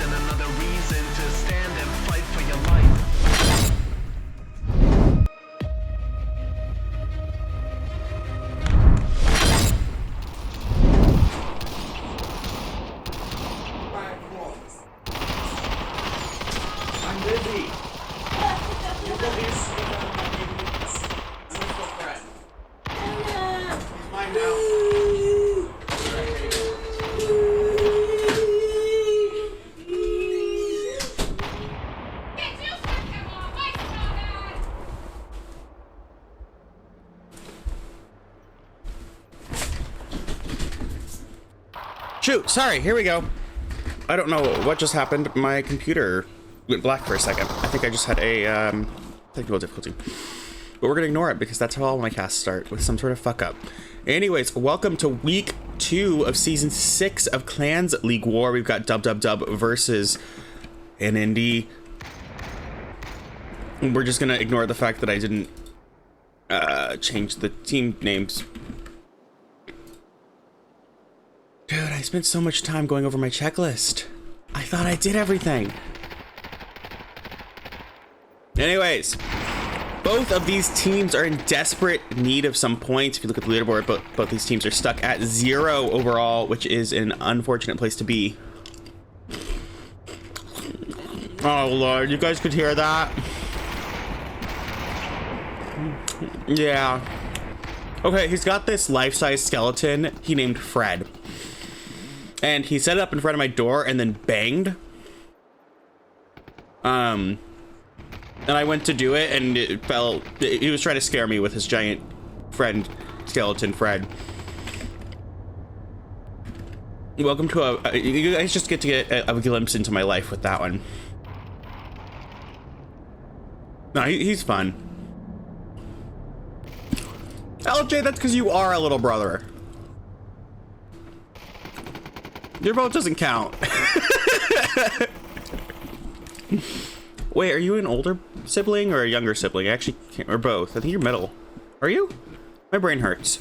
and another reason to stand and fight for your life. I'm busy. You will be asleep on my evenings. I'm with your friend. He's mine now. Alright, here you go. Shoot, sorry, here we go. I don't know what just happened. My computer went black for a second. I think I just had a technical difficulty. But we're gonna ignore it because that's how all my casts start, with some sort of fuck up. Anyways, welcome to week 2 of season 6 of Clans League War. We've got Dub versus NND. We're just gonna ignore the fact that I didn't change the team names. Dude, I spent so much time going over my checklist. I thought I did everything. Anyways, both of these teams are in desperate need of some points. If you look at the leaderboard, both these teams are stuck at 0 overall, which is an unfortunate place to be. Oh Lord, you guys could hear that? Yeah. Okay, he's got this life-size skeleton he named Fred. And he set it up in front of my door and then banged. And I went to do it and it fell. He was trying to scare me with his giant friend, skeleton Fred. Welcome to you guys just get to get a glimpse into my life with that one. No, he's fun. LJ, that's because you are a little brother. Your vote doesn't count. Wait, are you an older sibling or a younger sibling? I actually can't, or both. I think you're middle. Are you? My brain hurts.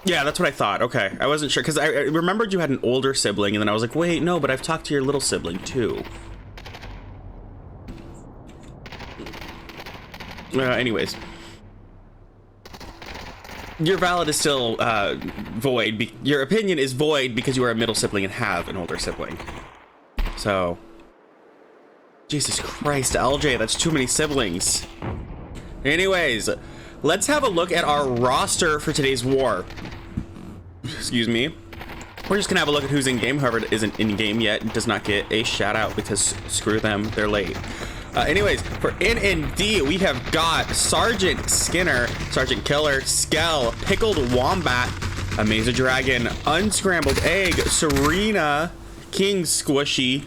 Yeah, that's what I thought. Okay, I wasn't sure because I remembered you had an older sibling, and then I was like, wait, no, but I've talked to your little sibling too. Anyways. Your valid is still void. Your opinion is void because you are a middle sibling and have an older sibling. So, Jesus Christ, LJ, that's too many siblings. Anyways, let's have a look at our roster for today's war. Excuse me. We're just gonna have a look at who's in game. Whoever isn't in game yet does not get a shout out because screw them, they're late. Anyways, for NND, we have got Sergeant Skinner, Sergeant Killer, Skell, Pickled Wombat, Amazer Dragon, Unscrambled Egg, Serena, King Squishy,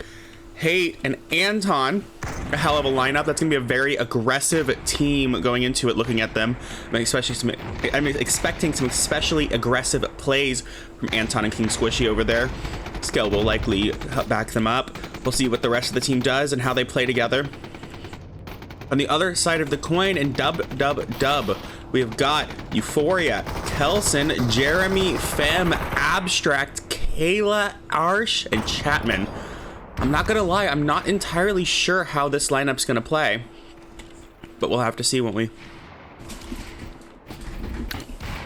Hate, and Anton. A hell of a lineup. That's gonna be a very aggressive team going into it. Looking at them, I'm expecting some especially aggressive plays from Anton and King Squishy over there. Skell will likely back them up. We'll see what the rest of the team does and how they play together. On the other side of the coin, and Dub, we have got Euphoria, Kelson, Jeremy, Fem, Abstract, Kayla, Arsh, and Chapman. I'm not gonna lie, I'm not entirely sure how this lineup's gonna play, but we'll have to see, won't we?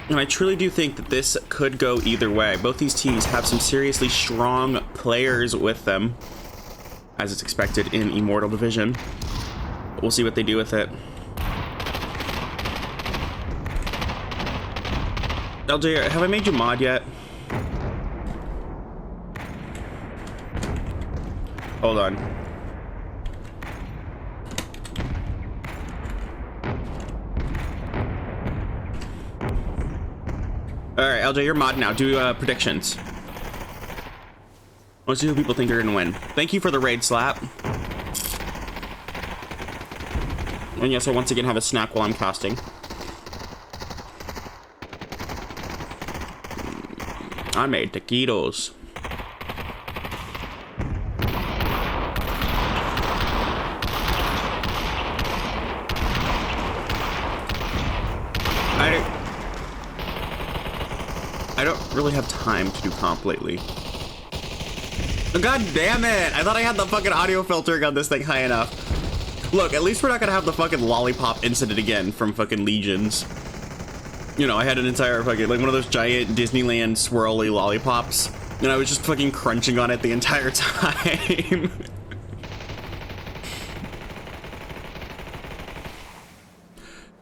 And I truly do think that this could go either way. Both these teams have some seriously strong players with them, as it's expected in Immortal Division. We'll see what they do with it. LJ, have I made you mod yet? Hold on. Alright, LJ, you're mod now. Do predictions. Let's see who people think are gonna win. Thank you for the raid slap. And yes, I once again have a snack while I'm casting. I made taquitos. I don't really have time to do comp lately. Oh, God damn it! I thought I had the fucking audio filtering on this thing high enough. Look, at least we're not gonna have the fucking lollipop incident again from fucking Legions. You know, I had an entire fucking, like one of those giant Disneyland swirly lollipops, and I was just fucking crunching on it the entire time.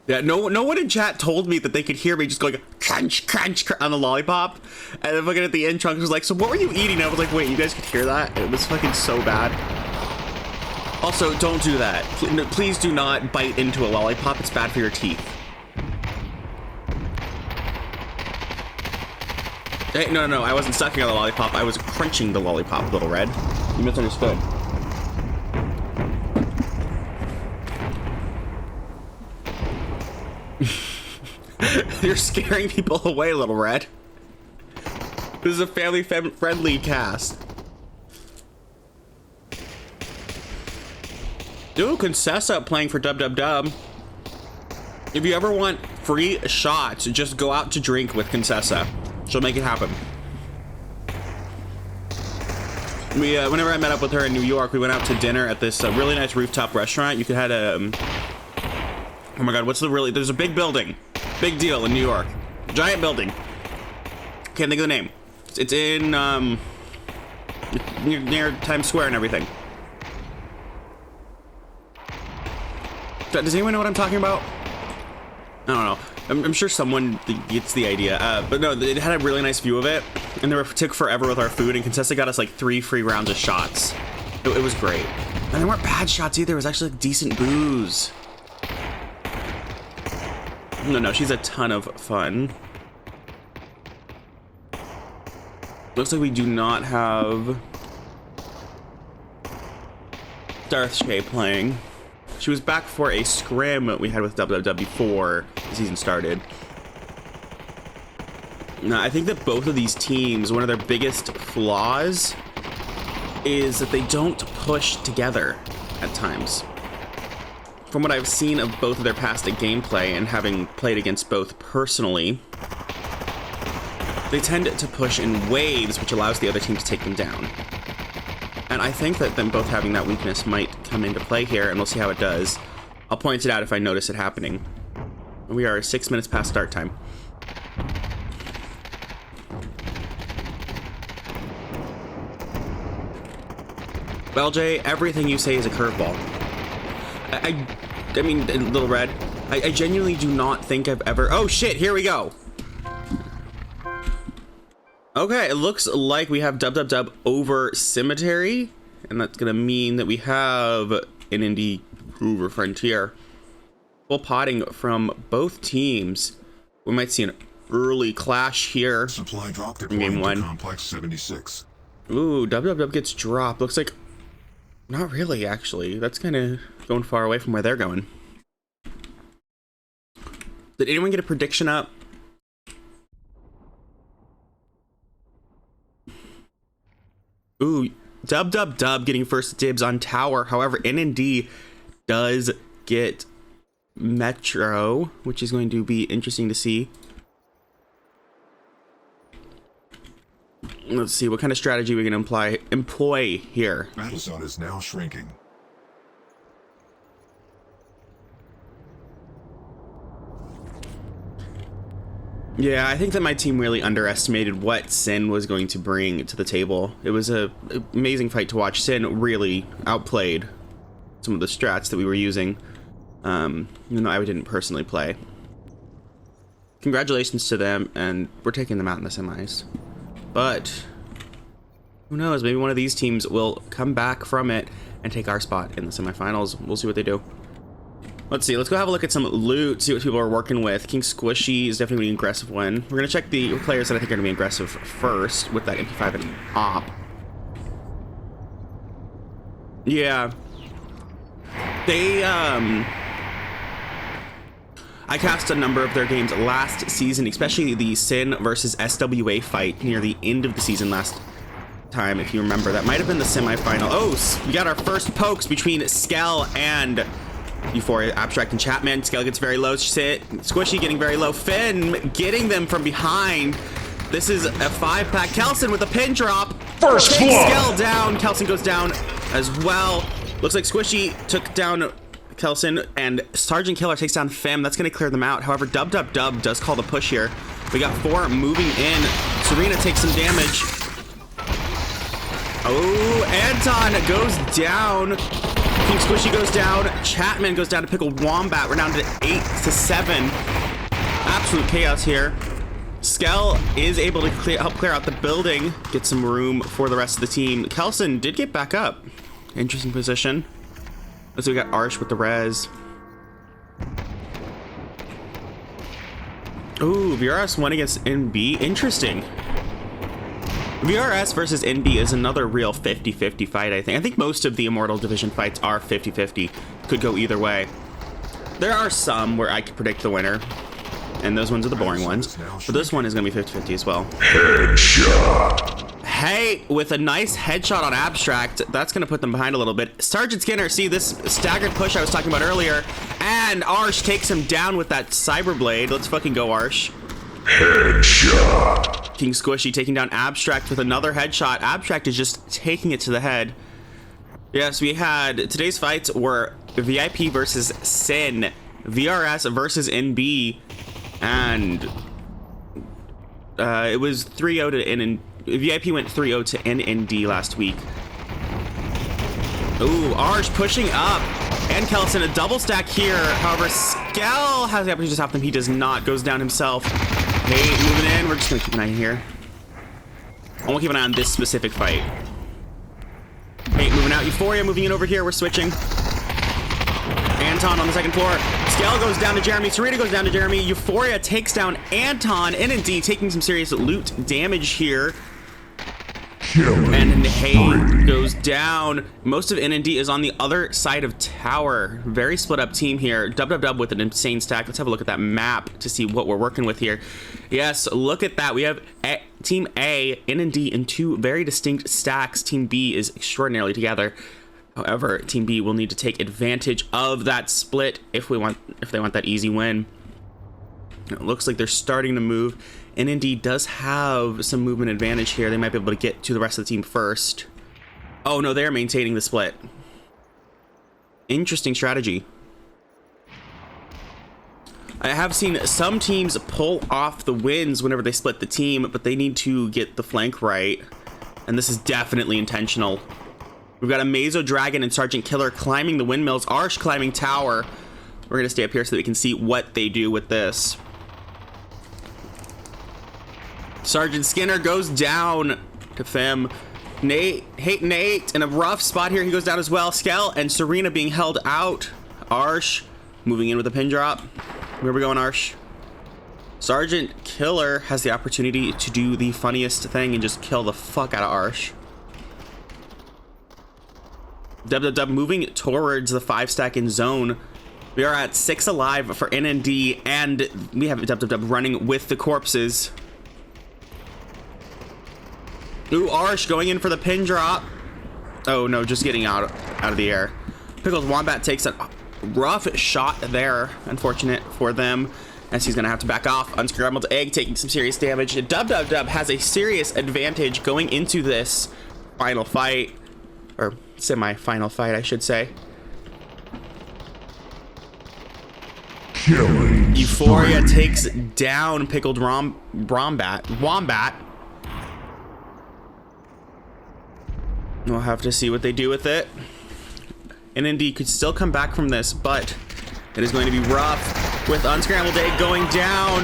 Yeah, no one in chat told me that they could hear me just going crunch, crunch, crunch on the lollipop. And then fucking at the end, Trunks was like, so what were you eating? And I was like, wait, you guys could hear that? It was fucking so bad. Also, don't do that. Please do not bite into a lollipop. It's bad for your teeth. Hey, no, I wasn't sucking on the lollipop. I was crunching the lollipop, Little Red. You misunderstood. You're scaring people away, Little Red. This is a family-friendly cast. Ooh, Concessa playing for Dub. If you ever want free shots, just go out to drink with Concessa. She'll make it happen. We, whenever I met up with her in New York, we went out to dinner at this really nice rooftop restaurant. You could have oh my God, there's a big building. Big deal in New York. Giant building. Can't think of the name. It's in, near Times Square and everything. Does anyone know what I'm talking about? I don't know. I'm sure someone gets the idea. But no, it had a really nice view of it, and took forever with our food, and Contessa got us like 3 free rounds of shots. It was great. And they weren't bad shots either. It was actually like decent booze. No, she's a ton of fun. Looks like we do not have Darth Shay playing. She was back for a scrim we had with WW before the season started. Now, I think that both of these teams, one of their biggest flaws is that they don't push together at times. From what I've seen of both of their past gameplay and having played against both personally, they tend to push in waves, which allows the other team to take them down. And I think that them both having that weakness might come into play here, and we'll see how it does. I'll point it out if I notice it happening. We are 6 minutes past start time. Well, Jay, everything you say is a curveball. I mean, Little Red, I genuinely do not think I've ever... Oh, shit, here we go. Okay, it looks like we have Dub over Cemetery, and that's gonna mean that we have NND over Frontier. Full potting from both teams. We might see an early clash here. Supply drop in game 1. Complex 76. Ooh, Dub gets dropped. Looks like... Not really, actually. That's kind of going far away from where they're going. Did anyone get a prediction up? Ooh, Dub getting first dibs on tower. However, NND does get Metro, which is going to be interesting to see. Let's see what kind of strategy we can employ here. Battle zone is now shrinking. Yeah, I think that my team really underestimated what Sin was going to bring to the table. It was an amazing fight to watch. Sin really outplayed some of the strats that we were using, even though I didn't personally play. Congratulations to them, and we're taking them out in the semis. But who knows? Maybe one of these teams will come back from it and take our spot in the semifinals. We'll see what they do. Let's see. Let's go have a look at some loot, see what people are working with. King Squishy is definitely an aggressive one. We're going to check the players that I think are going to be aggressive first with that MP5 and op. Yeah. They, I cast a number of their games last season, especially the Sin versus SWA fight near the end of the season last time, if you remember. That might have been the semifinal. Oh, we got our first pokes between Skell and Euphoria, Abstract, and Chapman. Skell gets very low. Squishy getting very low. Finn getting them from behind. This is a 5-pack. Kelson with a pin drop. First Skell down. Kelson goes down as well. Looks like Squishy took down Kelson, and Sergeant Killer takes down Fem. That's going to clear them out. However, Dub does call the push here. We got 4 moving in. Serena takes some damage. Oh, Anton goes down. King Squishy goes down. Chapman goes down to Pickled Wombat. We're down to 8-7. Absolute chaos here. Skell is able to help clear out the building, get some room for the rest of the team. Kelson did get back up. Interesting position. So we got Arsh with the res. Ooh, VRS won against NB. Interesting. VRS versus NB is another real 50-50 fight, I think. I think most of the Immortal Division fights are 50-50. Could go either way. There are some where I could predict the winner, and those ones are the boring ones. But this one is going to be 50-50 as well. Headshot. Hey, with a nice headshot on Abstract, that's going to put them behind a little bit. Sergeant Skinner, see this staggered push I was talking about earlier, and Arsh takes him down with that Cyber Blade. Let's fucking go, Arsh. Headshot. King Squishy taking down Abstract with another headshot. Abstract is just taking it to the head. Yes, we had today's fights were VIP versus Sin, VRS versus NB, and it was 3-0 to NND. VIP went 3-0 to NND last week. Ooh, Arsh pushing up. And Kelson, a double stack here. However, Skell has the opportunity to stop them. He does not. Goes down himself. Hey, moving in. We're just going to keep an eye here. I won't keep an eye on this specific fight. Hey, moving out. Euphoria moving in over here. We're switching. Anton on the second floor. Skell goes down to Jeremy. Serena goes down to Jeremy. Euphoria takes down Anton. NND taking some serious loot damage here. And Hay goes down. Most of NND is on the other side of tower. Very split up team here. Dub with an insane stack. Let's have a look at that map to see what we're working with here. Yes, look at that. We have Team A, NND in 2 very distinct stacks. Team B is extraordinarily together. However, Team B will need to take advantage of that split if they want that easy win. It looks like they're starting to move. NND does have some movement advantage here. They might be able to get to the rest of the team first. Oh no, they're maintaining the split. Interesting strategy. I have seen some teams pull off the wins whenever they split the team, but they need to get the flank right. And this is definitely intentional. We've got a Mazo Dragon and Sergeant Killer climbing the windmills. Arsh climbing tower. We're going to stay up here so that we can see what they do with this. Sergeant Skinner goes down to Fem. Nate in a rough spot here. He goes down as well. Skell and Serena being held out. Arsh moving in with a pin drop. Where are we going, Arsh? Sergeant Killer has the opportunity to do the funniest thing and just kill the fuck out of Arsh. Dub moving towards the 5-stack in zone. We are at 6 alive for NND, and we have Dub running with the corpses. Ooh, Arsh going in for the pin drop. Oh no, just getting out of the air. Pickled Wombat takes a rough shot there. Unfortunate for them, as he's gonna have to back off. Unscrambled Egg taking some serious damage. Dub has a serious advantage going into this final fight, or semi-final fight, I should say. Euphoria takes down Pickled Wombat. We'll have to see what they do with it. NND could still come back from this, but it is going to be rough with Unscrambled Egg going down.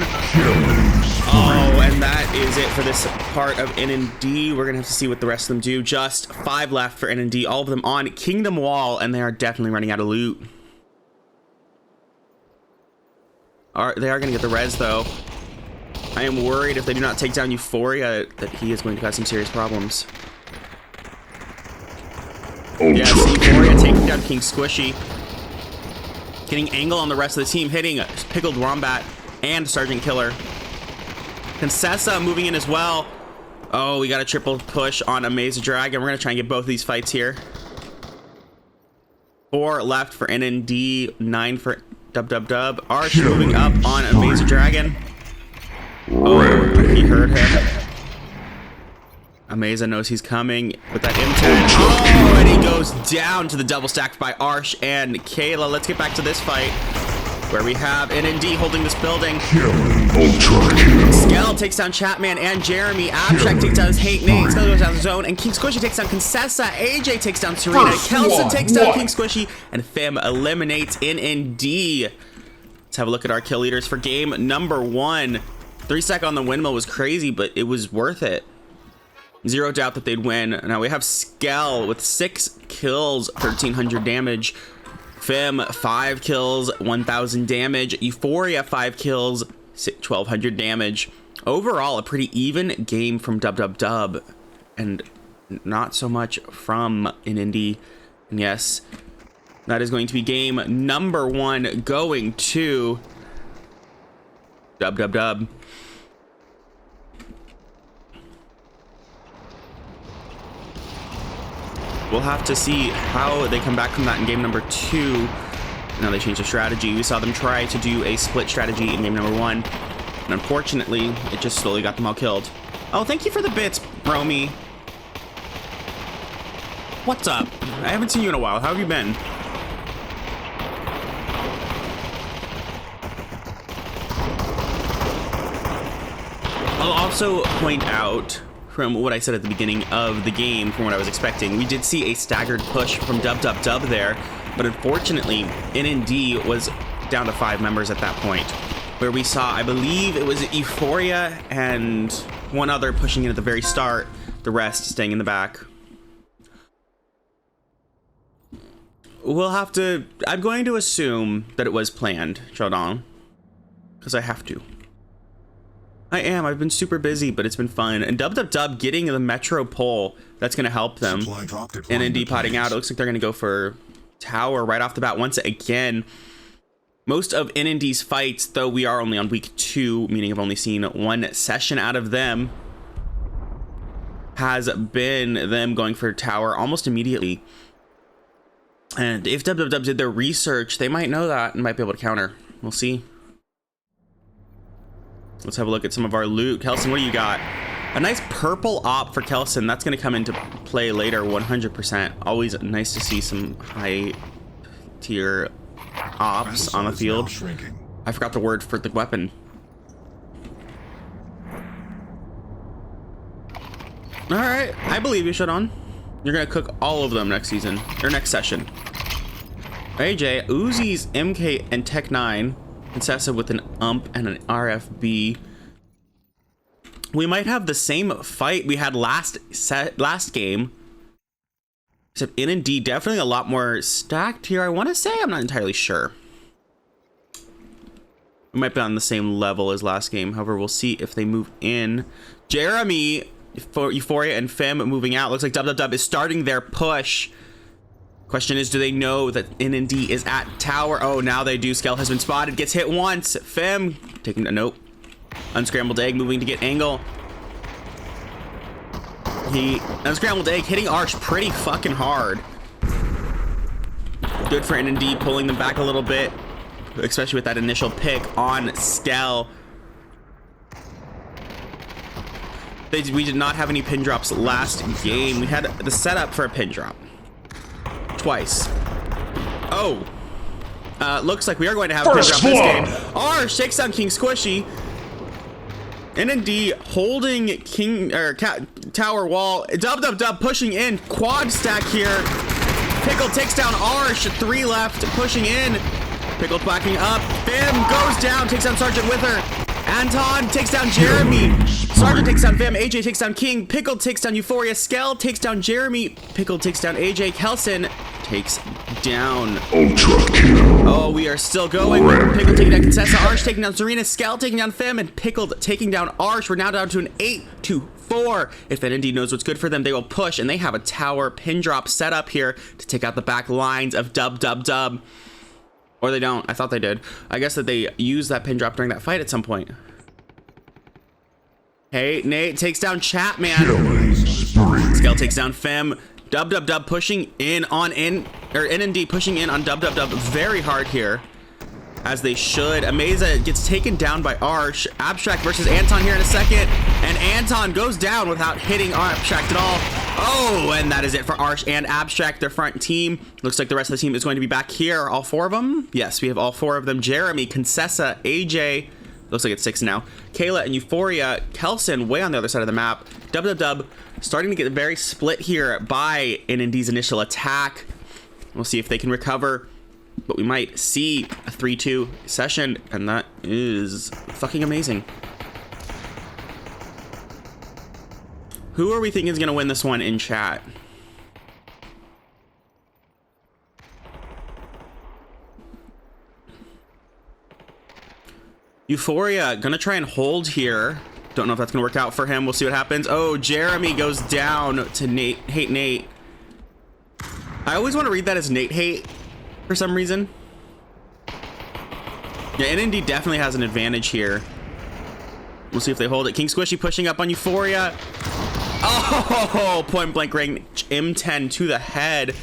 Oh, and that is it for this part of NND. We're gonna have to see what the rest of them do. Just 5 left for NND, all of them on Kingdom Wall, and they are definitely running out of loot. They are gonna get the res though. I am worried if they do not take down Euphoria that he is going to cause some serious problems. Yes, Euphoria taking down King Squishy. Getting angle on the rest of the team, hitting Pickled Wombat and Sergeant Killer. Concessa moving in as well. Oh, we got a triple push on a Maze Dragon. We're gonna try and get both of these fights here. 4 left for NND, 9 for Dub. Arsh moving up on a Maze Dragon. Oh, he heard him. Amazing knows he's coming with that M10. Oh, and he goes down to the double stacked by Arsh and Kayla. Let's get back to this fight where we have NND holding this building. Skell takes down Chatman and Jeremy. Abstract takes down his Hate Nate. Skell goes down the zone. And King Squishy takes down Contessa. AJ takes down Serena. Kelson takes down King Squishy. And Fim eliminates NND. Let's have a look at our kill leaders for game number 1. 3 sec on the windmill was crazy, but it was worth it. Zero doubt that they'd win. Now we have Skell with 6 kills, 1300 damage. Fim, 5 kills, 1000 damage. Euphoria, 5 kills, 1200 damage. Overall, a pretty even game from Dub, and not so much from NND. And yes, that is going to be game number 1 going to Dub. We'll have to see how they come back from that in game number 2. Now they changed their strategy. We saw them try to do a split strategy in game number 1. And unfortunately, it just slowly got them all killed. Oh, thank you for the bits, Romy. What's up? I haven't seen you in a while. How have you been? I'll also point out, from what I said at the beginning of the game, from what I was expecting, we did see a staggered push from Dub there, but unfortunately NND was down to 5 members at that point, where we saw, I believe it was Euphoria and one other pushing in at the very start, the rest staying in the back. We'll have to, I'm going to assume that it was planned, Jordan, because I have to. I am. I've been super busy, but it's been fun. And Dub getting the Metro pole, that's going to help them. NND potting out. It looks like they're going to go for tower right off the bat once again. Most of NND's fights, though we are only on week 2, meaning I've only seen 1 session out of them, has been them going for tower almost immediately. And if Dub did their research, they might know that and might be able to counter. We'll see. Let's have a look at some of our loot. Kelson, what do you got? A nice purple op for Kelson. That's going to come into play later, 100%. Always nice to see some high tier ops on the field. I forgot the word for the weapon. All right, I believe you, Shadon. You're going to cook all of them next season, or next session. AJ, Uzi's MK and Tech 9. Contessa with an UMP and an RFB. We might have the same fight we had last game, except NND definitely a lot more stacked here. I want to say, I'm not entirely sure. We might be on the same level as last game. However, we'll see if they move in. Jeremy for Euphoria and Fem moving out. Looks like Dub is starting their push. Question is, do they know that NND is at tower? Oh, now they do. Skell has been spotted. Gets hit once. Fem taking a nope. Unscrambled egg moving to get angle. He unscrambled egg hitting Arch pretty fucking hard. Good for NND pulling them back a little bit, especially with that initial pick on Skell. We did not have any pin drops last game. We had the setup for a pin drop. Twice. Oh. Looks like we are going to have a pin drop this game. R shakes down King Squishy. NND holding King or tower wall. Dub pushing in. Quad stack here. Pickle takes down Arsh. 3 left. Pushing in. Pickle backing up. Fim goes down. Takes down Sergeant with her. Anton takes down Jeremy. Sergeant takes down Fim. AJ takes down King. Pickle takes down Euphoria. Skell takes down Jeremy. Pickle takes down AJ. Kelson takes down Ultra Kill. Oh, we are still going. Pickle taking down Contessa. Arsh taking down Serena. Skell taking down Fim. And Pickle taking down Arsh. We're now down to an 8-4. If NND knows what's good for them, they will push. And they have a tower pin drop set up here to take out the back lines of Dub. Or they don't. I thought they did. I guess that they used that pin drop during that fight at some point. Hey, Nate takes down Chatman. Skell takes down Fem. Dub pushing in on NND pushing in on Dub very hard here. as they should. Ameza gets taken down by Arsh. Abstract versus Anton here in a second, and Anton goes down without hitting Abstract at all. Oh, and that is it for Arsh and Abstract, their front team. Looks like the rest of the team is going to be back here. All 4 of them? Yes, we have all 4 of them. Jeremy, Concessa, AJ, looks like it's 6 now, Kayla and Euphoria. Kelson way on the other side of the map. Dub starting to get very split here by NND's initial attack. We'll see if they can recover, but we might see a 3-2 session, and that is fucking amazing. Who are we thinking is going to win this one in chat? Euphoria gonna try and hold here. Don't know if that's gonna work out for him. We'll see what happens. Oh, Jeremy goes down to Nate. Hate Nate. I always want to read that as Nate hate for some reason. Yeah, NND definitely has an advantage here. We'll see if they hold it. King Squishy pushing up on Euphoria. Oh, point blank range M10 to the head.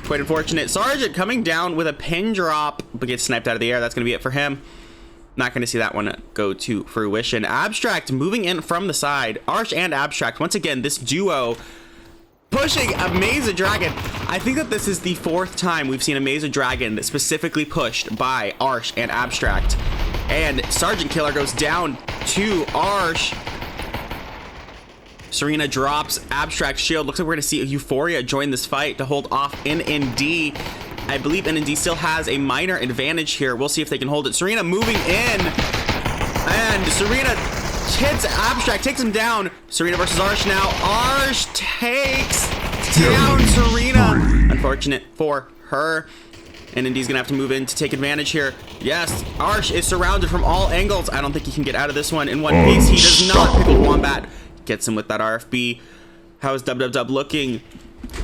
Quite unfortunate. Sergeant coming down with a pin drop, but gets sniped out of the air. That's gonna be it for him. Not going to see that one go to fruition. Abstract moving in from the side. Arsh and Abstract. Once again, this duo pushing a Maze of Dragon. I think that this is the 4th time we've seen a Maze of Dragon specifically pushed by Arsh and Abstract. And Sergeant Killer goes down to Arsh. Serena drops Abstract's shield. Looks like we're going to see Euphoria join this fight to hold off NND. I believe NND still has a minor advantage here. We'll see if they can hold it. Serena moving in, and Serena hits Abstract, takes him down. Serena versus Arsh now. Arsh takes down Serena. Unfortunate for her. NND's gonna have to move in to take advantage here. Yes, Arsh is surrounded from all angles. I don't think he can get out of this one in one piece. He does not. Pickled Wombat gets him with that RFB. How is Dub looking?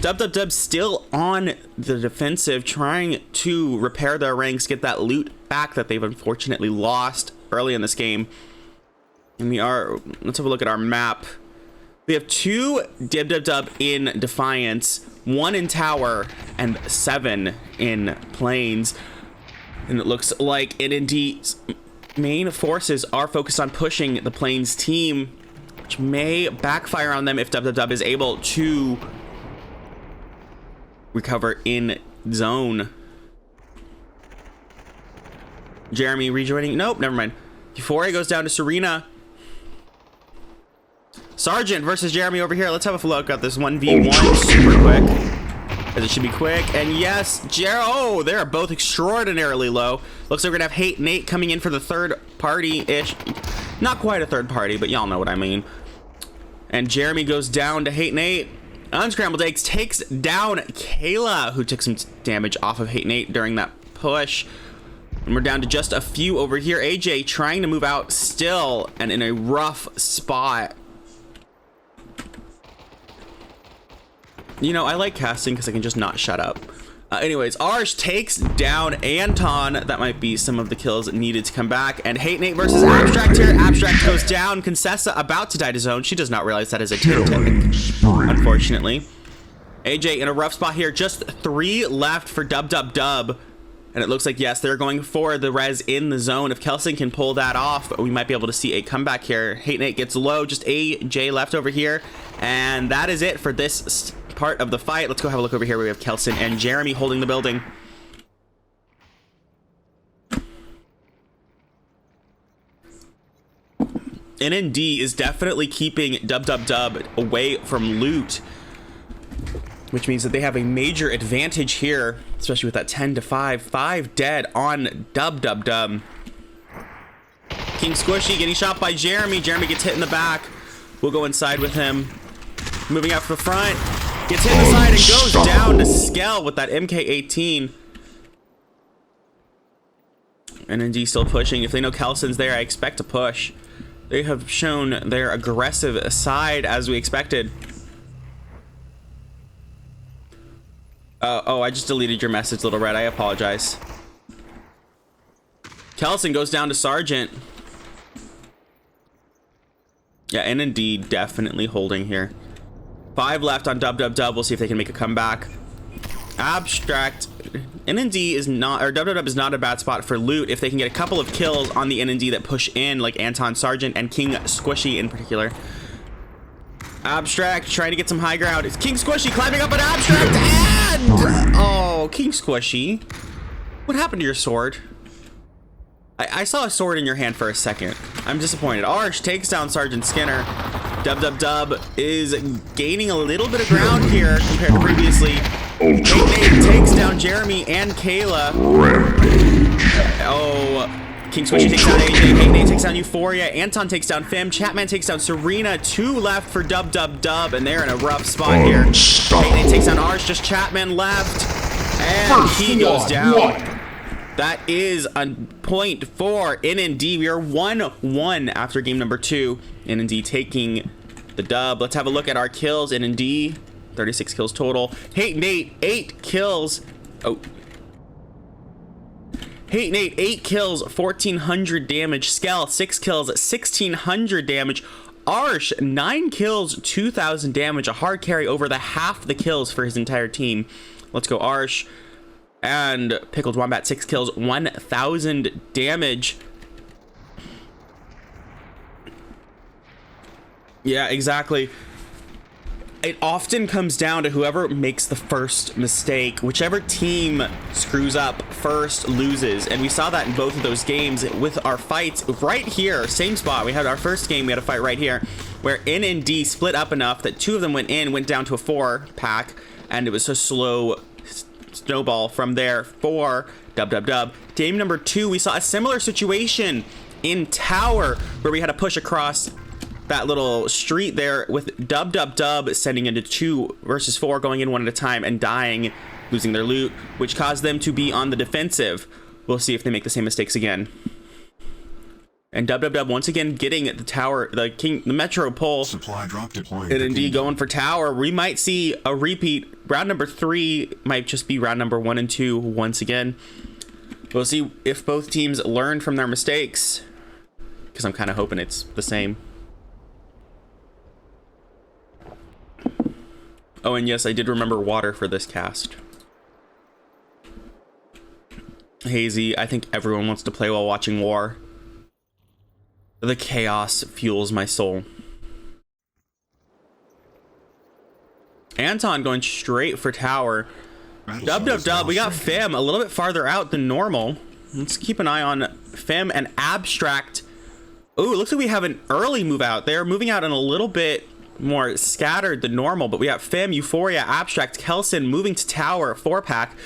Dub still on the defensive, trying to repair their ranks, get that loot back that they've unfortunately lost early in this game. And let's have a look at our map. We have 2 Dub in Defiance, 1 in Tower, and 7 in Plains. And it looks like NND's main forces are focused on pushing the Plains team, which may backfire on them if Dub is able to recover in zone. Jeremy rejoining. Nope, never mind. Euphoria goes down to Serena. Sergeant versus Jeremy over here. Let's have a look at this 1v1 super quick, as it should be quick. And yes, oh, they're both extraordinarily low. Looks like we're gonna have Hate Nate coming in for the third party-ish. Not quite a third party, but y'all know what I mean. And Jeremy goes down to Hate Nate. Unscrambled Eggs takes down Kayla, who took some damage off of Hate Nate during that push. And we're down to just a few over here. AJ trying to move out still, and in a rough spot. You know, I like casting because I can just not shut up. Anyways, Arsh takes down Anton. That might be some of the kills needed to come back. And Hate Nate versus Abstract here. Abstract goes down. Concessa about to die to zone. She does not realize that is a tactic, unfortunately. AJ in a rough spot here. Just 3 left for Dub. And it looks like, yes, they're going for the res in the zone. If Kelson can pull that off, we might be able to see a comeback here. Hate Nate gets low. Just AJ left over here. And that is it for this part of the fight. Let's go have a look over here where we have Kelson and Jeremy holding the building. NND is definitely keeping Dub away from loot, which means that they have a major advantage here, especially with that 10-5, 5 dead on Dub. King Squishy getting shot by Jeremy. Jeremy gets hit in the back. We'll go inside with him. Moving out for the front. Gets hit in the side and goes down to Skell with that MK18. NND still pushing. If they know Kelson's there, I expect a push. They have shown their aggressive side as we expected. Oh, I just deleted your message, Little Red. I apologize. Kelson goes down to Sergeant. Yeah, NND definitely holding here. 5 left on Dub. We'll see if they can make a comeback. Abstract. NND is not, or WW is not a bad spot for loot if they can get a couple of kills on the NND that push in, like Anton Sargent and King Squishy in particular. Abstract trying to get some high ground. It's King Squishy climbing up an Abstract, and oh, King Squishy, what happened to your sword? I saw a sword in your hand for a second. I'm disappointed. Arch takes down Sergeant Skinner. Dub is gaining a little bit of ground here compared to previously. Nate takes down Jeremy and Kayla. Oh, King Squishy takes down AJ. Nate takes down Euphoria. Anton takes down Fim. Chapman takes down Serena. 2 left for Dub, and they're in a rough spot here. Nate takes down Arch. Just Chapman left, and he goes down. That is a point for NND. We are 1-1 after game number 2. NND taking the dub. Let's have a look at our kills. NND, 36 kills total. Hate Nate, 8 kills. Oh. Hate Nate, 8 kills, 1,400 damage. Skell, 6 kills, 1,600 damage. Arsh, 9 kills, 2,000 damage. A hard carry over the half the kills for his entire team. Let's go Arsh. And Pickled Wombat, 6 kills, 1,000 damage. Yeah, exactly. It often comes down to whoever makes the first mistake. Whichever team screws up first loses. And we saw that in both of those games with our fights right here. Same spot. We had our first game. We had a fight right here where NND split up enough that 2 of them went down to a 4-pack. And it was a slow snowball from there for Dub. Game number 2, we saw a similar situation in Tower where we had to push across that little street there with Dub sending into 2 versus 4, going in 1 at a time and dying, losing their loot, which caused them to be on the defensive. We'll see if they make the same mistakes again. And Dub once again getting the tower, the Metro pull. Supply drop deployed. NND going for tower. We might see a repeat. Round number 3 might just be round number 1 and 2 once again. We'll see if both teams learn from their mistakes, because I'm kind of hoping it's the same. Oh, and yes, I did remember water for this cast. Hazy, I think everyone wants to play while watching war. The chaos fuels my soul. Anton going straight for tower. Dub. We got Fem a little bit farther out than normal. Let's keep an eye on Fem and Abstract. Ooh, it looks like we have an early move out. They're moving out in a little bit more scattered than normal, but we got Fem, Euphoria, Abstract, Kelson moving to tower, 4-pack,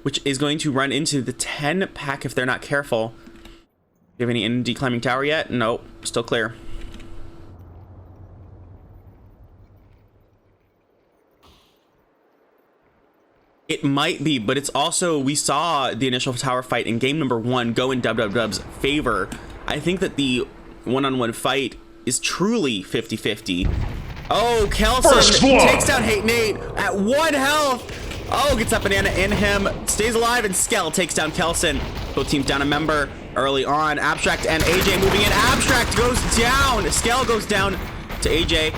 which is going to run into the 10-pack if they're not careful. Do you have any NND climbing tower yet? Nope, still clear. It might be, but it's also, we saw the initial tower fight in game number 1 go in Dub's favor. I think that the one-on-one fight is truly 50-50. Oh, Kelson takes down Hate Nate at 1 health. Oh, gets that banana in him, stays alive, and Skell takes down Kelson. Both teams down a member early on. Abstract and AJ moving in. Abstract goes down. Skell goes down to AJ.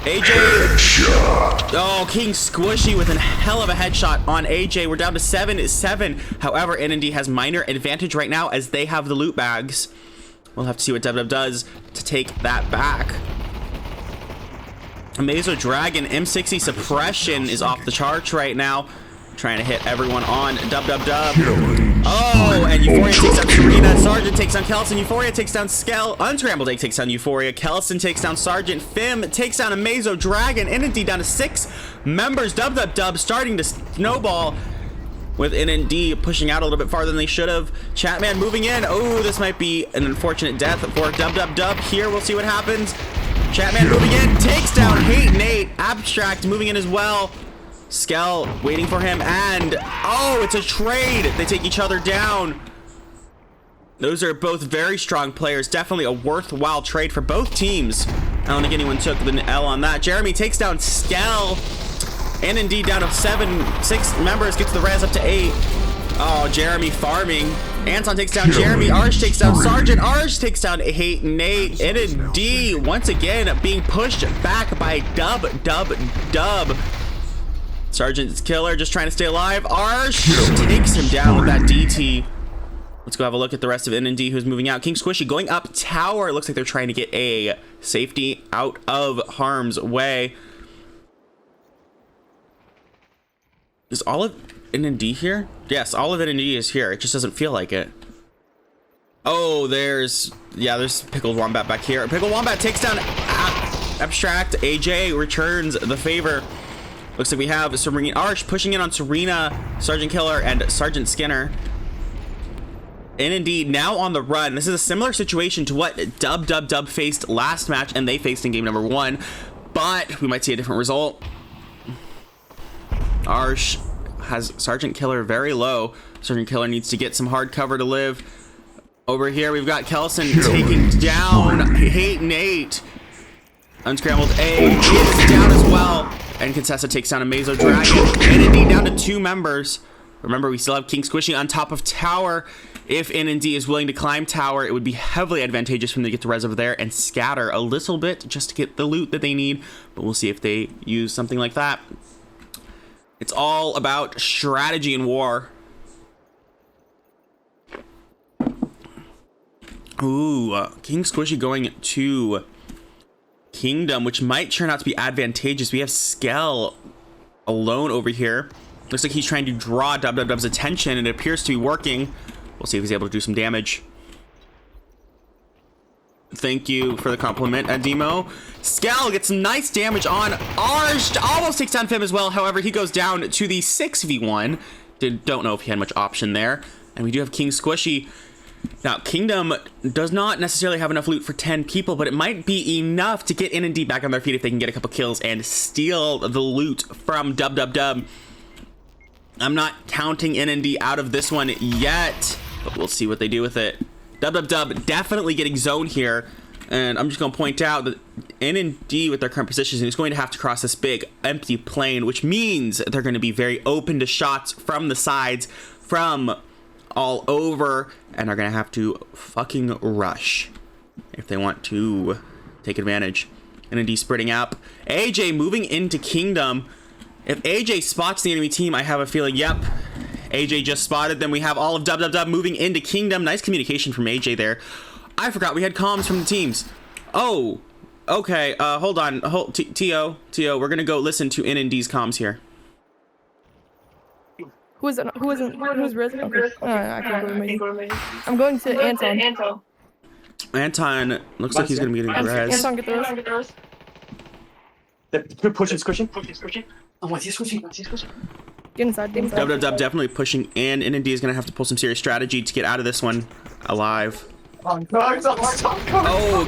AJ. Oh, King Squishy with a hell of a headshot on AJ. We're down to 7-7. However, NND has minor advantage right now as they have the loot bags. We'll have to see what Dub does to take that back. Amazo Dragon M60 suppression is off the charts right now. Trying to hit everyone on Dub. Oh, and Euphoria takes down Serena. Sergeant takes down Kelson. Euphoria takes down Skell. Unscrambled Egg takes down Euphoria. Kelson takes down Sergeant. Fim takes down Amazo Dragon. NND down to 6 members. Dub starting to snowball with NND pushing out a little bit farther than they should have. Chatman moving in. Oh, this might be an unfortunate death for Dub. Here, we'll see what happens. Chatman moving in, takes down Hate Nate. Abstract moving in as well. Skell waiting for him, and oh, it's a trade. They take each other down. Those are both very strong players. Definitely a worthwhile trade for both teams. I don't think anyone took the L on that. Jeremy takes down Skell. NND down to 6 members, gets the res up to 8. Oh, Jeremy farming. Anton takes down Jeremy. Arsh takes down Sergeant. Arsh takes down Hate Nate. NND once again being pushed back by Dub. Sergeant's killer just trying to stay alive. Arsh takes him down with that DT. Let's go have a look at the rest of NND who's moving out. King Squishy going up tower. It looks like they're trying to get a safety out of harm's way. Is all of NND here? Yes, all of NND is here. It just doesn't feel like it. Oh, there's Pickled Wombat back here. Pickled Wombat takes down Abstract. AJ returns the favor. Looks like we have Serena Arsh pushing in on Serena, Sergeant Killer, and Sergeant Skinner. NND now on the run. This is a similar situation to what Dub faced last match, and they faced in game number 1, but we might see a different result. Arsh has Sergeant Killer very low. Sergeant Killer needs to get some hard cover to live. Over here, we've got Kelson taking down Hate Nate. Unscrambled A is down as well. And Contessa takes down a Mazo Dragon. NND down to 2 members. Remember, we still have King Squishy on top of tower. If NND is willing to climb tower, it would be heavily advantageous for them to get the res over there and scatter a little bit just to get the loot that they need. But we'll see if they use something like that. It's all about strategy in war. Ooh, King Squishy going to Kingdom, which might turn out to be advantageous. We have Skell alone over here. Looks like he's trying to draw Dub's attention, and it appears to be working. We'll see if he's able to do some damage. Thank you for the compliment, Ademo. Skell gets some nice damage on Arsh. Almost takes down Fim as well. However, he goes down to the 6v1. Don't know if he had much option there. And we do have King Squishy. Now, Kingdom does not necessarily have enough loot for 10 people, but it might be enough to get NND back on their feet if they can get a couple kills and steal the loot from Dub. I'm not counting NND out of this one yet, but we'll see what they do with it. Dub definitely getting zone here, and I'm just going to point out that NND with their current positions is going to have to cross this big empty plane, which means they're going to be very open to shots from the sides, from all over, and are gonna have to fucking rush if they want to take advantage. NND spreading up. AJ moving into Kingdom. If AJ spots the enemy team, I have a feeling, yep, AJ just spotted them. We have all of Dub moving into Kingdom. Nice communication from AJ there. I forgot we had comms from the teams. Oh, okay, hold on. T.O., we're gonna go listen to NND's comms here. Who's Riz? Okay. I can't go to me. I'm going to Anton. Anton looks like he's gonna be getting res. Anton, get the res. Pushing, squishing. Oh, what's he squishing? Get inside. Dub definitely pushing, and NND is gonna have to pull some serious strategy to get out of this one alive. Oh,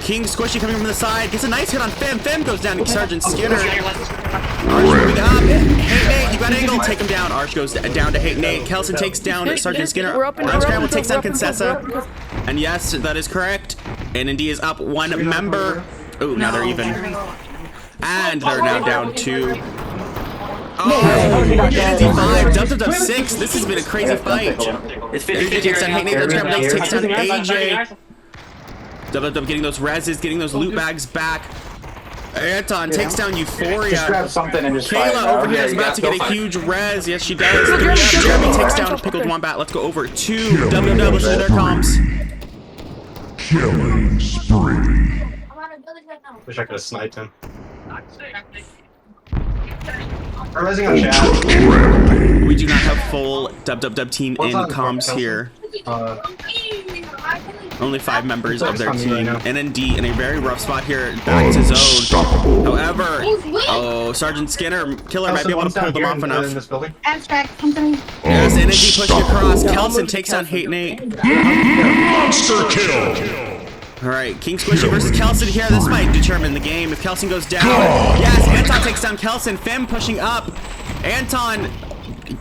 King Squishy coming from the side. Gets a nice hit on Fem. Fem goes down to Sergeant Skinner. Arsh moving up. Hate Nate, you got angle. Take him down. Arsh goes down to Hate Nate. Kelson takes down Sergeant Skinner. Unscramble takes down Contessa. And yes, that is correct. NND is up 1 member. Oh, now they're even. And they're now down 2. Oh, NND 5, Dub 6. This has been a crazy fight. AJ takes down Hate Nate. Unscramble takes down AJ. Dub getting those reses, getting those loot bags back. Anton takes down Euphoria. Just grab something and just Kayla over here is about to get a huge res. Yes, she does. Jeremy takes down Pickled Wombat. Let's go over to Dub. Listen to their comms. Killing spree. Wish I could have sniped him. I'm resing on chat. We do not have full Dub team in comms here. Only 5 members of their team. NND in a very rough spot here. Back to zone. However, Sergeant Skinner, Killer might be able to pull them off enough. Abstract company. Yes, NND pushing across. Kelson takes down Hate Nate. Monster kill. Alright, King Squishy versus Kelson here. This might determine the game. If Kelson goes down. Yes, Anton takes down Kelson. Fem pushing up. Anton.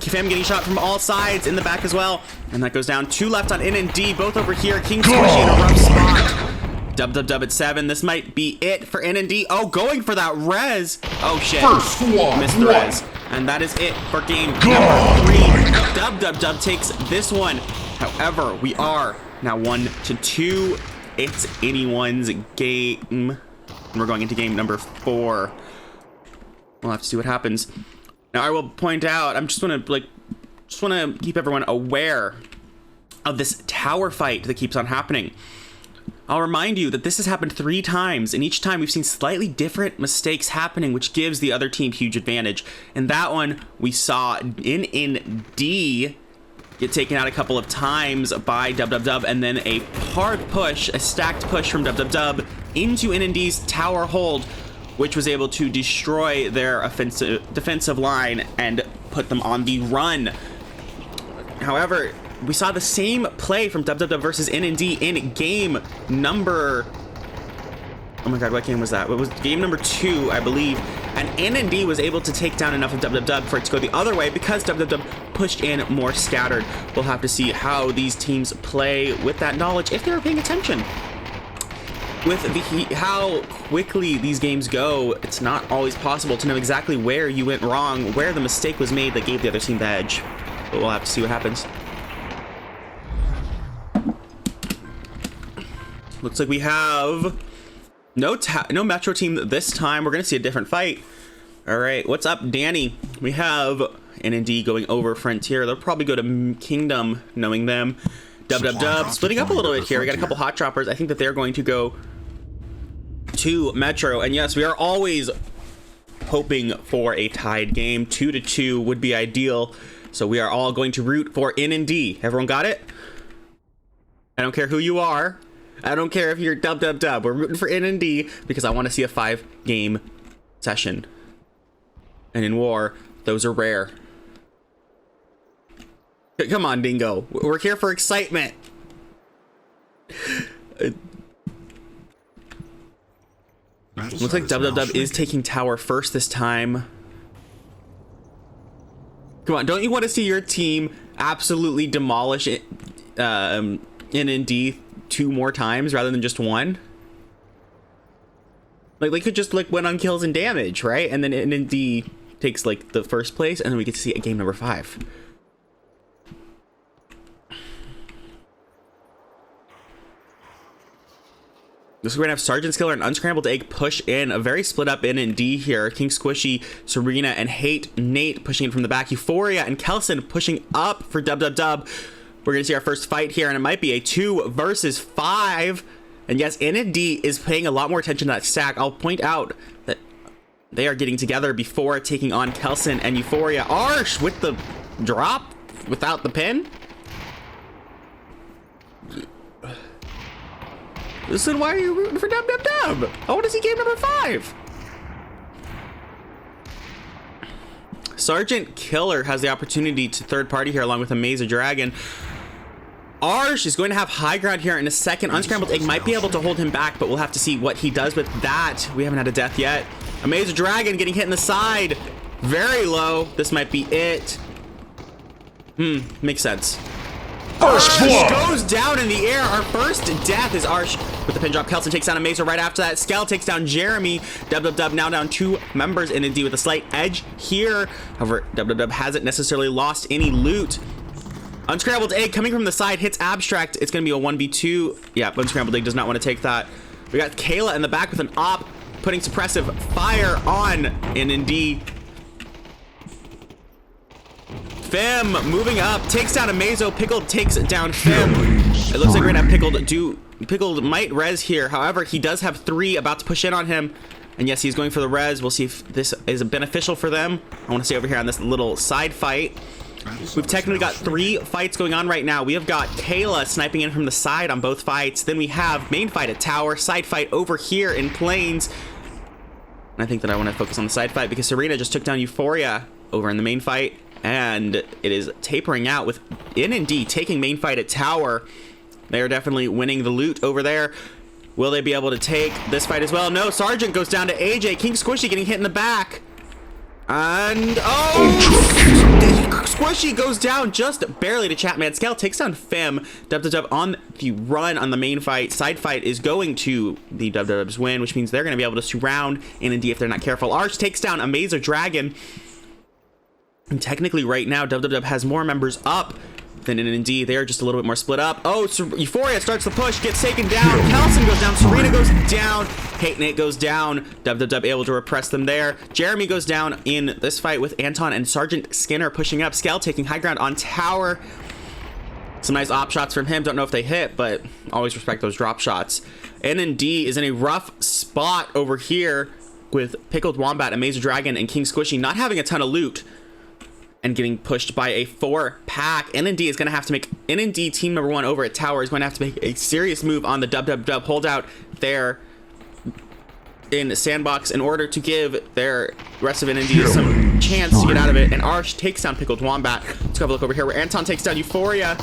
Fem getting shot from all sides in the back as well. And that goes down. 2 left on NND. Both over here. King Squishy in a rough spot. Dub at 7. This might be it for NND. Oh, going for that res. Oh, shit. Missed the res. And that is it for game number 3. Dub takes this one. However, we are now 1-2. It's anyone's game. And we're going into game number 4. We'll have to see what happens. Now I will point out, just want to keep everyone aware of this tower fight that keeps on happening. I'll remind you that this has happened 3 times, and each time we've seen slightly different mistakes happening, which gives the other team huge advantage. And that one, we saw NND get taken out a couple of times by Dub, and then a hard push, a stacked push from Dub into NND's tower hold, which was able to destroy their defensive line and put them on the run. However, we saw the same play from Dub versus NND in game number... Oh my god, what game was that? It was game number 2, I believe. And NND was able to take down enough of Dub for it to go the other way because Dub pushed in more scattered. We'll have to see how these teams play with that knowledge if they're paying attention. With how quickly these games go, it's not always possible to know exactly where you went wrong, where the mistake was made that gave the other team the edge. But we'll have to see what happens. Looks like we have no Metro team this time. We're going to see a different fight. All right, what's up, Danny? We have NND going over Frontier. They'll probably go to Kingdom, knowing them. Dub. Splitting up a little bit here. We got a couple hot droppers. I think that they're going to go to Metro. And yes, we are always hoping for a tied game. 2-2 would be ideal. So we are all going to root for NND. Everyone got it? I don't care who you are. I don't care if you're Dub. We're rooting for NND because I want to see a 5-game session. And in war, those are rare. Come on, Dingo. We're here for excitement. Looks like Dub is taking tower first this time. Come on, don't you want to see your team absolutely demolish it, NND 2 more times rather than just 1? Like, they could just like win on kills and damage, right? And then NND takes like the first place, and then we get to see a game number 5. This is going to have Sergeant Skiller and Unscrambled Egg push in. A very split up NND here. King Squishy, Serena, and Nate pushing in from the back. Euphoria and Kelson pushing up for Dub. We're going to see our first fight here, and it might be a 2 versus 5. And yes, NND is paying a lot more attention to that stack. I'll point out that they are getting together before taking on Kelson and Euphoria. Arsh with the drop without the pin. Listen, why are you rooting for Dub? I want to see game number 5. Sergeant Killer has the opportunity to third party here along with a Maze of Dragon. Arsh is going to have high ground here in a second. Unscrambled Egg might be able to hold him back, but we'll have to see what he does with that. We haven't had a death yet. A Maze of Dragon getting hit in the side. Very low. This might be it. Makes sense. Arsh goes down in the air. Our first death is Arsh with the pin drop. Kelson takes down a Mazer right after that. Skell takes down Jeremy. Dub now down 2 members. NND with a slight edge here. However, Dub hasn't necessarily lost any loot. Unscrambled Egg coming from the side hits Abstract. It's going to be a 1v2. Yeah, Unscrambled Egg does not want to take that. We got Kayla in the back with an op, putting suppressive fire on NND. Fem moving up, takes down a Mazo. Pickled takes down Fem. It looks like we're gonna have Pickled might res here. However, he does have 3 about to push in on him. And yes, he's going for the res. We'll see if this is beneficial for them. I want to stay over here on this little side fight. We've technically got 3 fights going on right now. We have got Kayla sniping in from the side on both fights. Then we have main fight at tower, side fight over here in plains. And I think that I want to focus on the side fight because Serena just took down Euphoria over in the main fight. And it is tapering out with NND taking main fight at tower. They are definitely winning the loot over there. Will they be able to take this fight as well? No, Sergeant goes down to AJ. King Squishy getting hit in the back. And Squishy goes down just barely to Chatman. Skell takes down Fem. Dub on the run on the main fight. Side fight is going to the Dub's win, which means they're going to be able to surround NND if they're not careful. Arch takes down a Mazer Dragon. And technically right now, Dub has more members up than NND. They are just a little bit more split up. Oh, Euphoria starts the push, gets taken down. Kelson goes down. Serena goes down. Hate Nate goes down. Dub able to repress them there. Jeremy goes down in this fight with Anton and Sergeant Skinner pushing up. Skell taking high ground on tower. Some nice op shots from him. Don't know if they hit, but always respect those drop shots. NND is in a rough spot over here with Pickled Wombat, Amazer Dragon, and King Squishy not having a ton of loot and getting pushed by a 4-pack. NND is going to have to make NND team number 1 over at tower is going to have to make a serious move on the dub holdout there in sandbox in order to give their rest of NND some chance to get out of it. And Arsh takes down Pickled Wombat. Let's have a look over here where Anton takes down Euphoria.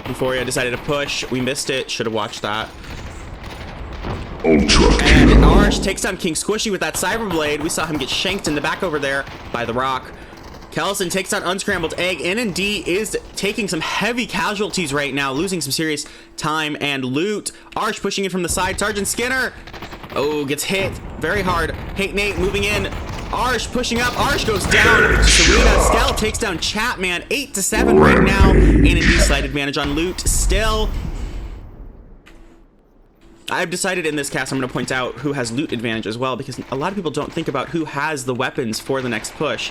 Euphoria decided to push. We missed it. Should have watched that. Ultra And kill. Arsh takes down King Squishy with that Cyber Blade. We saw him get shanked in the back over there by the rock. Kelson takes down Unscrambled Egg. NND is taking some heavy casualties right now, losing some serious time and loot. Arsh pushing in from the side. Sergeant Skinner, oh, gets hit very hard. Hate Nate moving in. Arsh pushing up. Arsh goes down. Serena Skell takes down Chatman. 8-7 right now. NND slight advantage on loot still. I've decided in this cast I'm going to point out who has loot advantage as well, because a lot of people don't think about who has the weapons for the next push.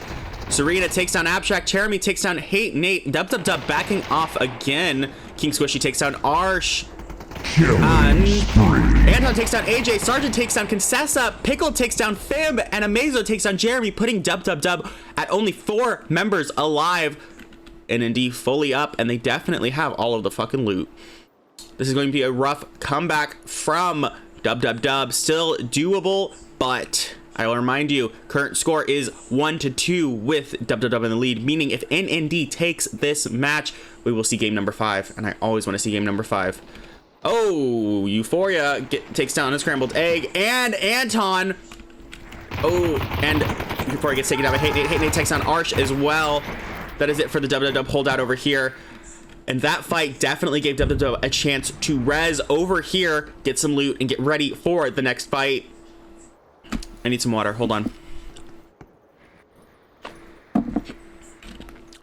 Serena takes down Abstract. Jeremy takes down Hate Nate. Dub backing off again. King Squishy takes down Arsh. Anton takes down AJ. Sergeant takes down Concessa. Pickle takes down Fib. And Amazo takes down Jeremy, putting Dub at only 4 members alive. NND fully up, and they definitely have all of the fucking loot. This is going to be a rough comeback from Dub. Still doable, but I will remind you, current score is 1-2 with Dub in the lead, meaning if NND takes this match, we will see game number 5, and I always want to see game number 5. Oh, Euphoria takes down Unscrambled Egg, and Anton. Oh, and Euphoria gets taken down by Hate Nate. Hate Nate takes down Arsh as well. That is it for the Dub holdout over here. And that fight definitely gave Dub a chance to res over here, get some loot, and get ready for the next fight. I need some water. Hold on.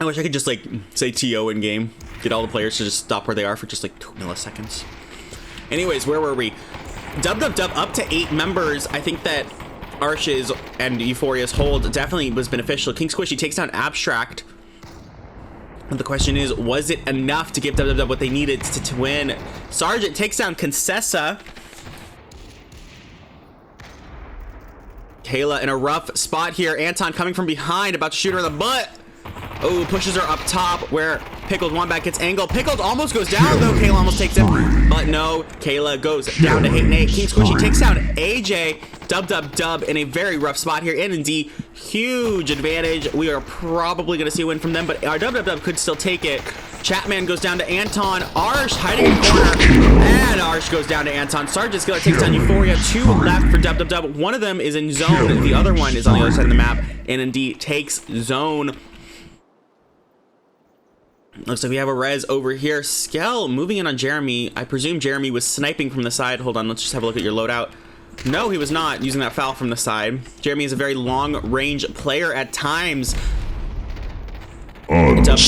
I wish I could just, like, say TO in game. Get all the players to just stop where they are for just, like, 2 milliseconds. Anyways, where were we? Dub up to 8 members. I think that Arsh's and Euphoria's hold definitely was beneficial. King Squishy takes down Abstract. The question is, was it enough to give Dub what they needed to win? Sergeant takes down Concessa. Kayla in a rough spot here. Anton coming from behind, about to shoot her in the butt. Oh, pushes her up top where Pickled Wombat gets angled. Pickled almost goes down though. Kayla almost takes it, but no. Kayla goes down to Hate Nate. King Squishy takes down AJ. Dub in a very rough spot here. NND, huge advantage. We are probably going to see a win from them, but our Dub could still take it. Chatman goes down to Anton. Arsh hiding in the corner, and Arsh goes down to Anton. Sergeant Skiller takes down Euphoria. 2 left for Dub. One of them is in zone. The other one is on the other side of the map. NND takes zone. Looks like we have a res over here. Skell moving in on Jeremy. I presume Jeremy was sniping from the side. Hold on, let's just have a look at your loadout. No, he was not using that foul from the side. Jeremy is a very long-range player at times. Dub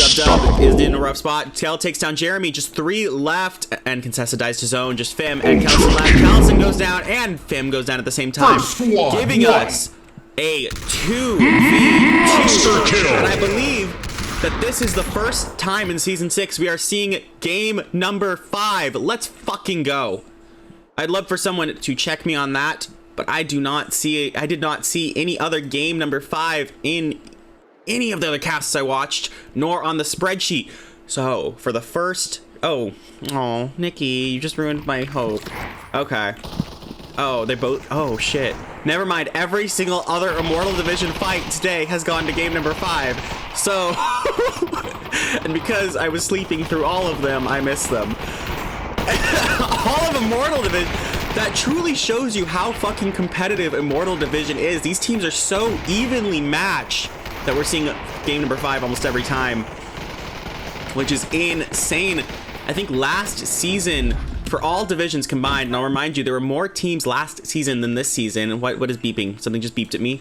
is in a rough spot. Tail takes down Jeremy. Just 3 left, and Concessa dies to zone. Just Fim and Kelson left. Kelson goes down, and Fim goes down at the same time, giving us a 2v2. And I believe that this is the first time in season 6 we are seeing game number 5. Let's fucking go. I'd love for someone to check me on that, but I did not see any other game number 5 in any of the other casts I watched, nor on the spreadsheet. So for the first, oh, Nikki, you just ruined my hope. Okay. Oh, they both, oh shit. Never mind, every single other Immortal Division fight today has gone to game number 5. So, and because I was sleeping through all of them, I missed them. All of Immortal Division, that truly shows you how fucking competitive Immortal Division is. These teams are so evenly matched that we're seeing game number 5 almost every time, which is insane. I think last season, for all divisions combined, and I'll remind you, there were more teams last season than this season. And what is beeping? Something just beeped at me.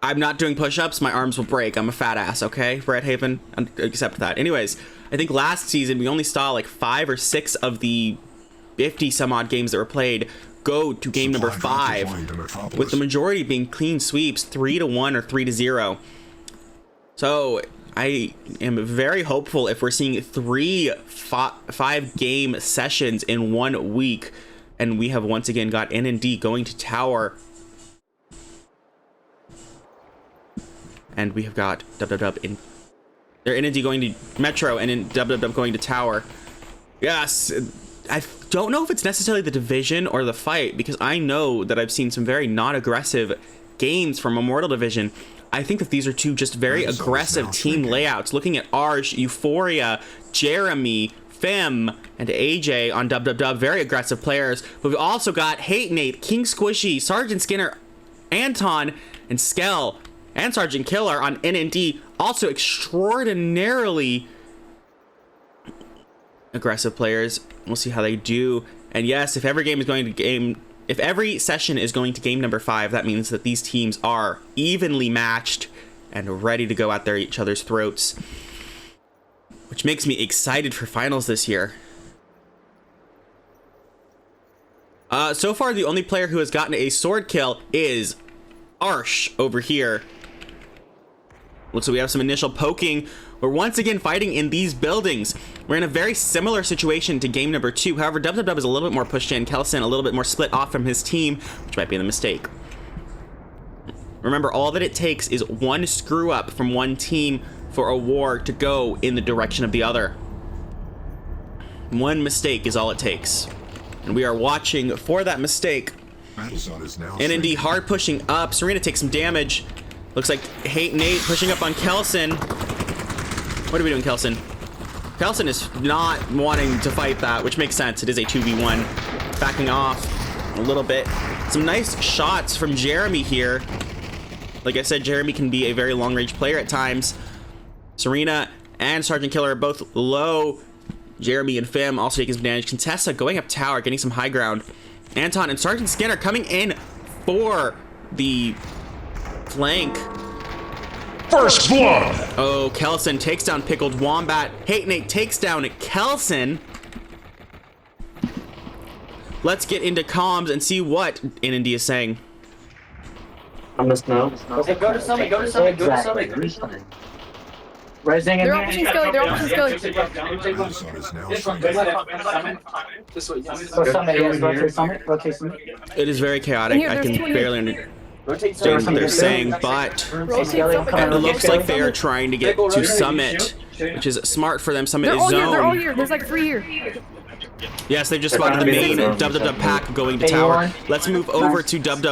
I'm not doing push-ups. My arms will break. I'm a fat ass, okay? Red Haven, accept that. Anyways, I think last season we only saw like 5 or 6 of the 50 some odd games that were played go to game number 5, with the majority being clean sweeps, 3-1 or 3-0. So I am very hopeful if we're seeing 5 game sessions in 1 week, and we have once again got NND going to tower. And we have got dub in their NND going to Metro, and then dub going to tower. Yes, I don't know if it's necessarily the division or the fight, because I know that I've seen some very non-aggressive games from Immortal Division. I think that these are 2 just very aggressive team layouts. Looking at Arsh, Euphoria, Jeremy, Fem, and AJ on dub, very aggressive players. But we've also got Hate Nate, King Squishy, Sergeant Skinner, Anton, and Skell, and Sergeant Killer on NND, also extraordinarily aggressive players. We'll see how they do. And yes, if every session is going to game number 5, that means that these teams are evenly matched and ready to go at each other's throats, which makes me excited for finals this year. So far, the only player who has gotten a sword kill is Arsh over here. Looks like we have some initial poking. We're once again fighting in these buildings. We're in a very similar situation to game number 2. However, dub is a little bit more pushed in. Kelson a little bit more split off from his team, which might be the mistake. Remember, all that it takes is 1 screw up from one team for a war to go in the direction of the other. 1 mistake is all it takes. And we are watching for that mistake. NND hard pushing up. Serena takes some damage. Looks like Hate Nate pushing up on Kelson. What are we doing, Kelson? Kelson is not wanting to fight that, which makes sense. It is a 2v1. Backing off a little bit. Some nice shots from Jeremy here. Like I said, Jeremy can be a very long-range player at times. Serena and Sergeant Killer are both low. Jeremy and Fem also taking some damage. Contessa going up tower, getting some high ground. Anton and Sergeant Skinner coming in for the flank. First blood. Oh, Kelson takes down Pickled Wombat. Hate Nate takes down Kelson. Let's get into comms and see what NND is saying. I'm just now. Okay, go to summit, go to summit, go to summit, go to summit. Rising in They're all pushing Skelly. They're all pushing Skelly. Go summit, yes, rotate summit, rotate summit. It is very chaotic. Here, I there's can 2 here. barely understand what they're saying, but Rotate Summit. it looks like they are trying to get to Summit, which is smart for them. Summit They're is all here. They're all zone. here. There's like 3 here. Yes, they just spotted the main dub pack going to tower. Let's move over to dub.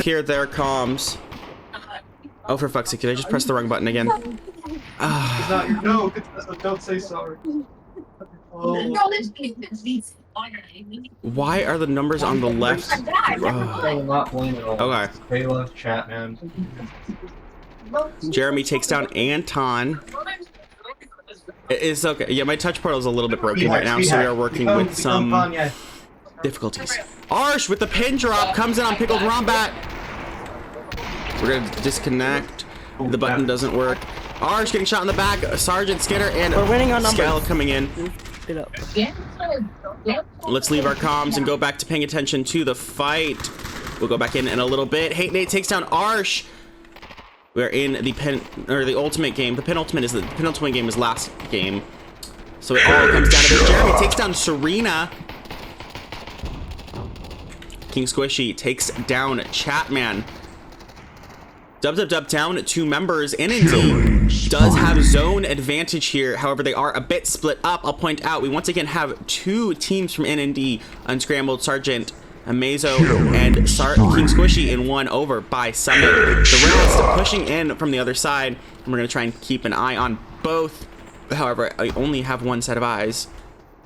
Here, their comms. Oh, for fuck's sake, did I just press the wrong button again? No, don't say sorry. Oh. Why are the numbers on the left? Okay. They love chat, man. Jeremy takes down Anton. It's okay. Yeah, my touch portal is a little bit broken right now, so we are working with some difficulties. Arsh with the pin drop comes in on Pickled Wombat. We're gonna disconnect. The button doesn't work. Arsh getting shot in the back. Sergeant Skinner and We're winning on numbers. Skell coming in. Get up. Let's leave our comms and go back to paying attention to the fight. We'll go back in a little bit. Hate Nate takes down Arsh. We're in the ultimate game. The penultimate game is last game. So it all comes down to this. Jeremy takes down Serena. King Squishy takes down Chatman. Dub down 2 members. NND does have zone advantage here. However, they are a bit split up. I'll point out we once again have 2 teams from NND, Unscrambled, Sergeant Amazo, and King Squishy in 1 over by Summit. The rest pushing in from the other side. And we're going to try and keep an eye on both. However, I only have 1 set of eyes.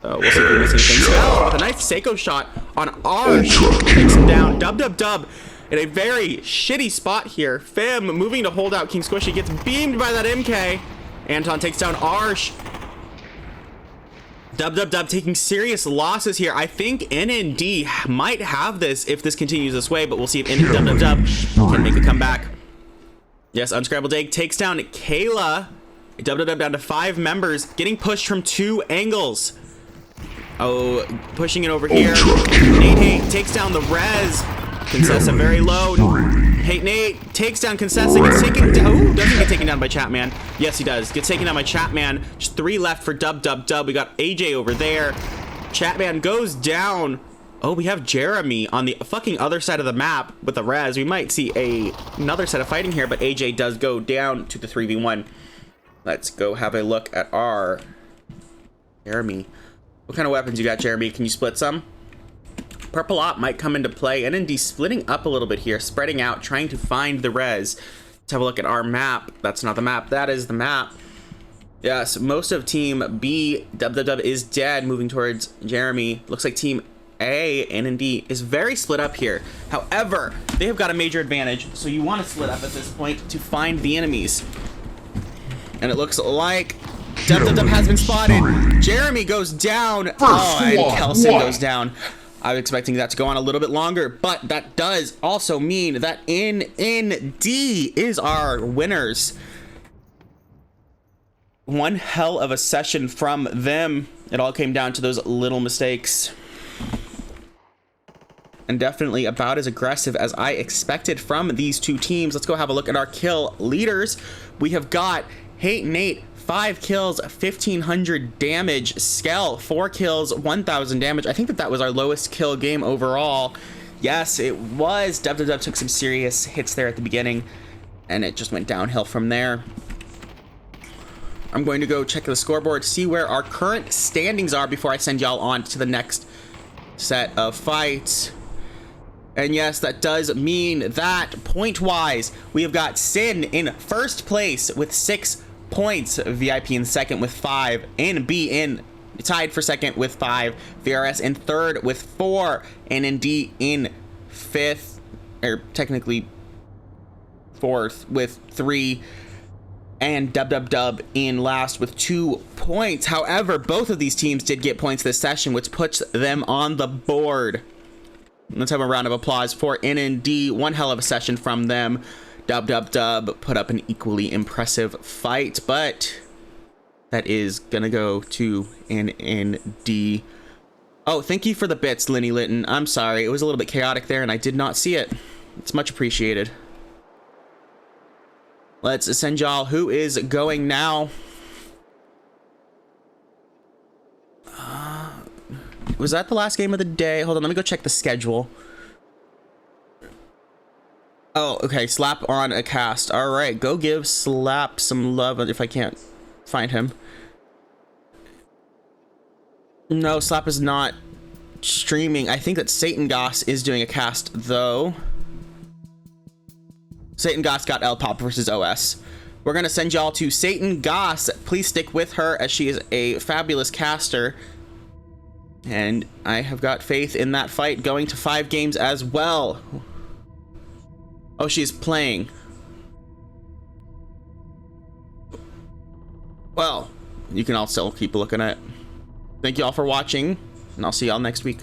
So we'll see if we miss anything. Spell with a nice Seiko shot on Arsh. Takes him down. Dub. In a very shitty spot here. Fem moving to hold out King Squishy. Gets beamed by that MK. Anton takes down Arsh. Dub taking serious losses here. I think NND might have this if this continues this way, but we'll see if Dub can make a comeback. Yes, Unscrambled Egg takes down Kayla. WW down to 5 members, getting pushed from 2 angles. Oh, pushing it over here. Nate takes down the Rez. Contessa very low. Hey, Nate takes down Contessa. Gets taken down. Ooh, doesn't get taken down by Chapman. Yes, he does. Gets taken down by Chapman. Just 3 left for Dub. We got AJ over there. Chapman goes down. Oh, we have Jeremy on the fucking other side of the map with the Rez. We might see another set of fighting here, but AJ does go down to the 3v1. Let's go have a look at our Jeremy. What kind of weapons you got, Jeremy? Can you split some? Purple Op might come into play. NND splitting up a little bit here, spreading out, trying to find the Rez. Let's have a look at our map. That's not the map. That is the map. Yes, most of Team B, Dub is dead, moving towards Jeremy. Looks like Team A, NND, is very split up here. However, they have got a major advantage, so you want to split up at this point to find the enemies. And it looks like Dub has been spotted. Jeremy goes down. Oh, and Kelson goes down. I was expecting that to go on a little bit longer, but that does also mean that NND is our winners. One hell of a session from them. It all came down to those little mistakes. And definitely about as aggressive as I expected from these two teams. Let's go have a look at our kill leaders. We have got Hate Nate, 5 kills, 1,500 damage. Skell, 4 kills, 1,000 damage. I think that was our lowest kill game overall. Yes, it was. Dub took some serious hits there at the beginning, and it just went downhill from there. I'm going to go check the scoreboard, see where our current standings are before I send y'all on to the next set of fights. And yes, that does mean that point-wise, we have got Sin in first place with 6 points, VIP in second with 5, NB in tied for second with 5, VRS in third with 4, NND in 5th, or technically 4th with 3, and Dub in last with 2 points. However, both of these teams did get points this session, which puts them on the board. Let's have a round of applause for NND. One hell of a session from them. Dub put up an equally impressive fight, but that is gonna go to NND. Oh, thank you for the bits, Lenny Litton. I'm sorry, it was a little bit chaotic there and I did not see it. It's much appreciated. Let's send y'all who is going now. Was that the last game of the day? Hold on, let me go check the schedule. Oh, okay, Slap on a cast. All right, go give Slap some love if I can't find him. No, Slap is not streaming. I think that Satan Goss is doing a cast, though. Satan Goss got L Pop versus OS. We're going to send y'all to Satan Goss. Please stick with her as she is a fabulous caster. And I have got faith in that fight going to 5 games as well. Oh, she's playing. Well, you can all still keep looking at it. Thank you all for watching, and I'll see y'all next week.